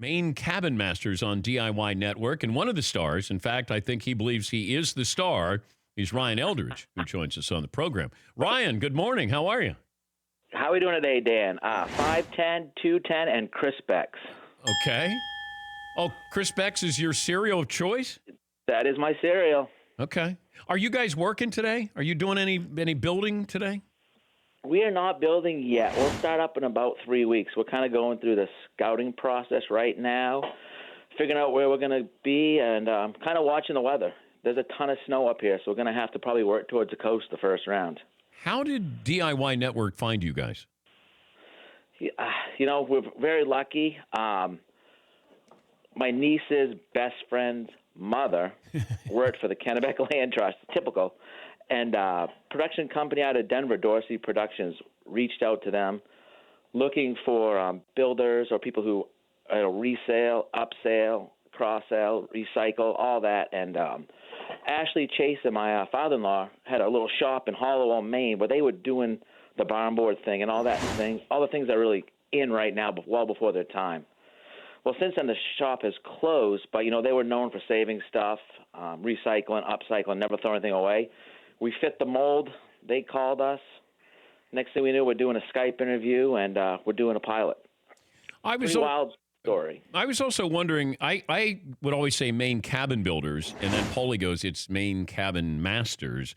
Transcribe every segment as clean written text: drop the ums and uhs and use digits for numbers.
Maine Cabin Masters on DIY Network. And one of the stars, in fact, I think he believes he is the star. He's Ryan Eldridge, who joins us on the program. Ryan, good morning. How are you? How are we doing today, Dan? 5'10", 210, and Chris Bex. Okay. Oh, Chris Bex is your cereal of choice? That is my cereal. Okay. Are you guys working today? Are you doing any building today? We are not building yet. We'll start up in about 3 weeks. We're kind of going through the scouting process right now, figuring out where we're going to be, and kind of watching the weather. There's a ton of snow up here, so we're going to have to probably work towards the coast the first round. How did DIY Network find you guys? You know, we're very lucky. My niece's best friend's mother worked for the Kennebec Land Trust, typical, and production company out of Denver, Dorsey Productions, reached out to them looking for builders or people who resale, upsell, cross-sell, recycle, all that. And Ashley Chase and my father-in-law had a little shop in Hollowell, Maine, where they were doing the barn board thing and all the things that are really in right now, well before their time. Well, since then, the shop has closed, but, you know, they were known for saving stuff, recycling, upcycling, never throw anything away. We fit the mold. They called us. Next thing we knew, we're doing a Skype interview, and we're doing a pilot. Pretty wild story. I was also wondering, I would always say Maine Cabin Builders, and then Paulie goes, it's Maine Cabin Masters.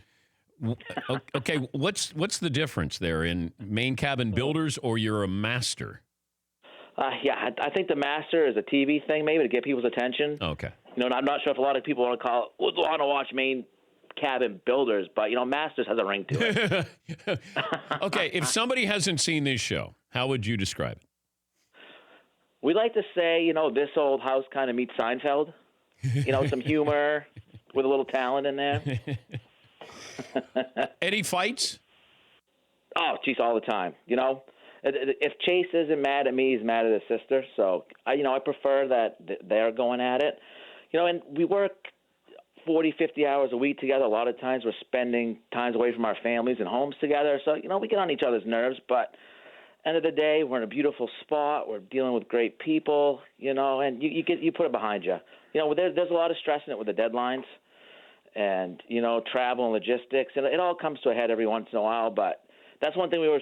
Okay, what's the difference there in Maine Cabin Builders or you're a master? Yeah, I think the master is a TV thing, maybe to get people's attention. Okay. You know, I'm not sure if a lot of people want to watch Maine Cabin Builders, but, you know, Masters has a ring to it. Okay, if somebody hasn't seen this show, how would you describe it? We like to say, you know, this old house kind of meets Seinfeld. You know, some humor with a little talent in there. Any fights? Oh, geez, all the time. You know, if Chase isn't mad at me, he's mad at his sister. So, I prefer that they're going at it. You know, and we work 40, 50 hours a week together. A lot of times we're spending times away from our families and homes together. So, you know, we get on each other's nerves, but end of the day, we're in a beautiful spot. We're dealing with great people, you know, and you put it behind you. You know, there's a lot of stress in it with the deadlines and, you know, travel and logistics. And it all comes to a head every once in a while. But that's one thing we were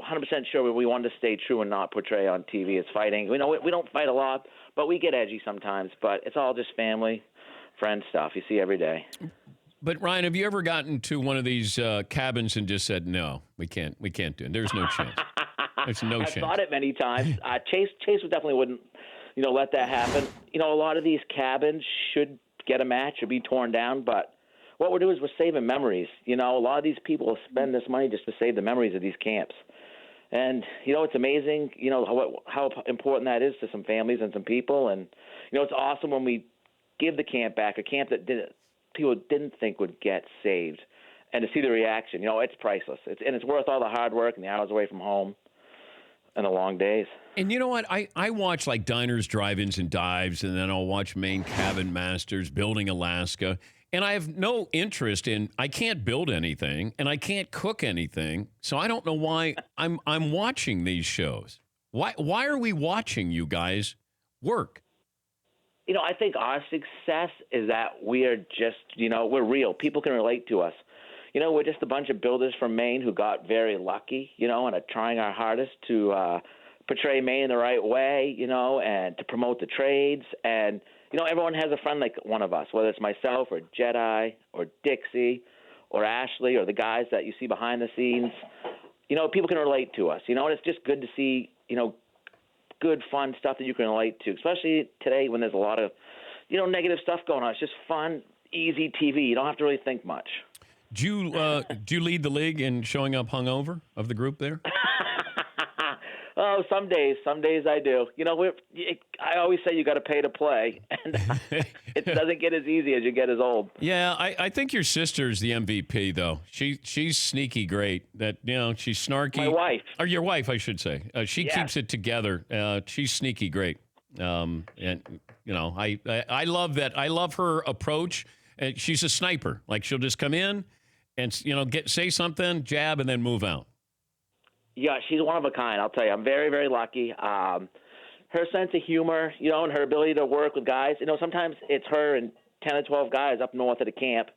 100% sure we wanted to stay true and not portray on TV is fighting. We know we don't fight a lot, but we get edgy sometimes. But it's all just family, friend stuff you see every day. But Ryan, have you ever gotten to one of these cabins and just said, no, we can't do it? There's no chance. There's no chance. I've thought it many times. Chase definitely wouldn't, you know, let that happen. You know, a lot of these cabins should get a match or be torn down, but what we're doing is we're saving memories. You know, a lot of these people spend this money just to save the memories of these camps. And, you know, it's amazing, you know, how important that is to some families and some people. And, you know, it's awesome when we give the camp back, a camp that people didn't think would get saved, and to see the reaction. You know, it's priceless. It's worth all the hard work and the hours away from home and the long days. And you know what? I watch like diners, drive-ins, and dives, and then I'll watch Maine Cabin Masters, Building Alaska, and I have no interest in. I can't build anything, and I can't cook anything, so I don't know why I'm watching these shows. Why are we watching you guys work? You know, I think our success is that we are just, you know, we're real. People can relate to us. You know, we're just a bunch of builders from Maine who got very lucky, you know, and are trying our hardest to portray Maine the right way, you know, and to promote the trades. And, you know, everyone has a friend like one of us, whether it's myself or Jedi or Dixie or Ashley or the guys that you see behind the scenes. You know, people can relate to us, you know, and it's just good to see, you know, good, fun stuff that you can relate to, especially today when there's a lot of, you know, negative stuff going on. It's just fun, easy TV. You don't have to really think much. Do you lead the league in showing up hungover of the group there? Oh, some days I do. You know, I always say you got to pay to play, and it doesn't get as easy as you get as old. Yeah, I think your sister's the MVP though. She's sneaky great. That, you know, she's snarky. My wife, or your wife, I should say. She keeps it together. She's sneaky great. And you know, I love that. I love her approach. And she's a sniper. Like she'll just come in and, you know, say something, jab, and then move out. Yeah, she's one of a kind. I'll tell you, I'm very, very lucky. her sense of humor, and her ability to work with guys. Sometimes it's her and 10 or 12 guys up north at a camp.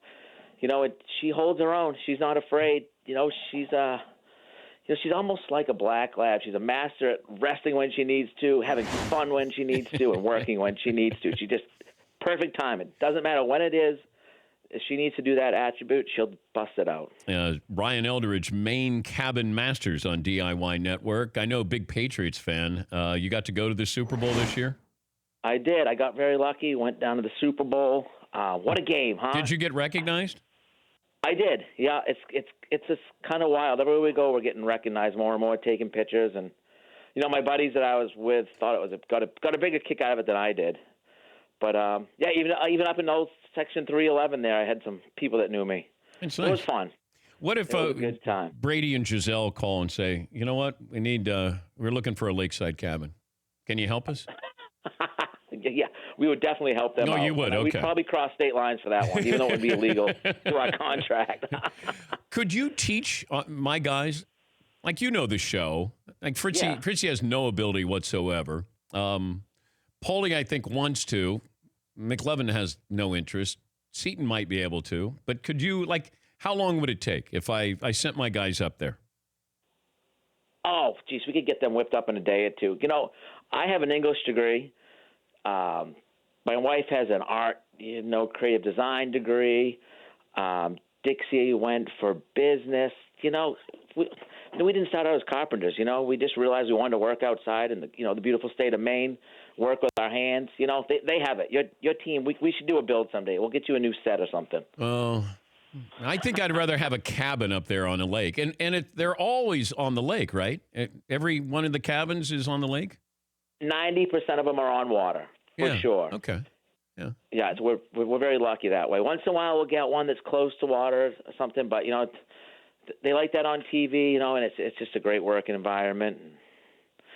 She holds her own. She's not afraid. She's almost like a black lab. She's a master at resting when she needs to, having fun when she needs to, and working when she needs to. She just perfect time. It doesn't matter when it is. If she needs to do that attribute, she'll bust it out. Ryan Eldridge, Maine Cabin Masters on DIY Network. I know, big Patriots fan. You got to go to the Super Bowl this year? I did. I got very lucky. Went down to the Super Bowl. What a game, huh? Did you get recognized? I did. Yeah, it's just kind of wild. Everywhere we go, we're getting recognized more and more, taking pictures, and my buddies that I was with thought it was got a bigger kick out of it than I did. But even up in those Section 311 there, I had some people that knew me. It's nice. It was fun. What if it was a good time. Brady and Giselle call and say, you know what, we're looking for a lakeside cabin. Can you help us? Yeah, we would definitely help them out. No, you would, okay. We'd probably cross state lines for that one, even though it would be illegal through our contract. Could you teach my guys, like the show, like Fritzy has no ability whatsoever. Paulie, I think, wants to. McLevin has no interest. Seton might be able to. But could you, how long would it take if I sent my guys up there? Oh, geez, we could get them whipped up in a day or two. I have an English degree. My wife has an art, creative design degree. Dixie went for business. We didn't start out as carpenters. We just realized we wanted to work outside in the beautiful state of Maine, work with our hands. They have it. Your team, we should do a build someday. We'll get you a new set or something. Oh, I think I'd rather have a cabin up there on the lake. And they're always on the lake, right? Every one of the cabins is on the lake? 90% of them are on water, for sure. Okay. Yeah. Yeah, we're very lucky that way. Once in a while, we'll get one that's close to water or something, but they like that on TV, and it's just a great working environment.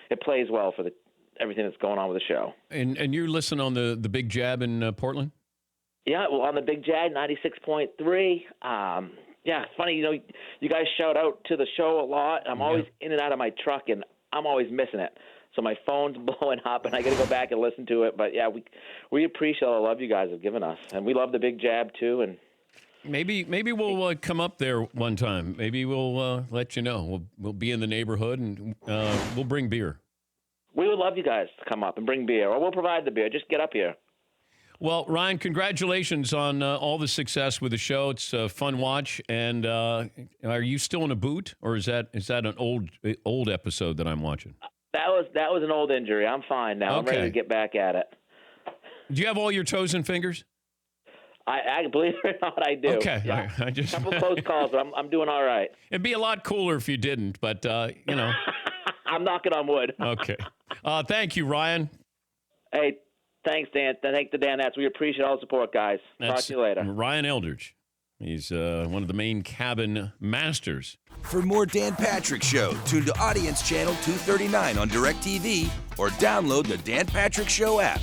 It plays well for everything that's going on with the show. And you listen on the Big Jab in Portland? Yeah, well, on the Big Jab, 96.3. Yeah, it's funny, you guys shout out to the show a lot. I'm always in and out of my truck, and I'm always missing it. So my phone's blowing up, and I got to go back and listen to it. But, yeah, we appreciate all the love you guys have given us. And we love the Big Jab, too. And maybe we'll come up there one time. Maybe we'll let you know. We'll be in the neighborhood, and we'll bring beer. We would love you guys to come up and bring beer, or we'll provide the beer. Just get up here. Well, Ryan, congratulations on all the success with the show. It's a fun watch. And are you still in a boot, or is that an old episode that I'm watching? That was an old injury. I'm fine now. Okay. I'm ready to get back at it. Do you have all your toes and fingers? I believe it or not, I do. Okay. Yeah. I just a couple close calls, but I'm doing all right. It'd be a lot cooler if you didn't, but I'm knocking on wood. Okay. Thank you, Ryan. Hey, thanks, Dan. Thank the Danettes. We appreciate all the support, guys. Talk to you later. Ryan Eldridge. He's one of the Maine Cabin Masters. For more Dan Patrick Show, tune to Audience Channel 239 on DirecTV or download the Dan Patrick Show app.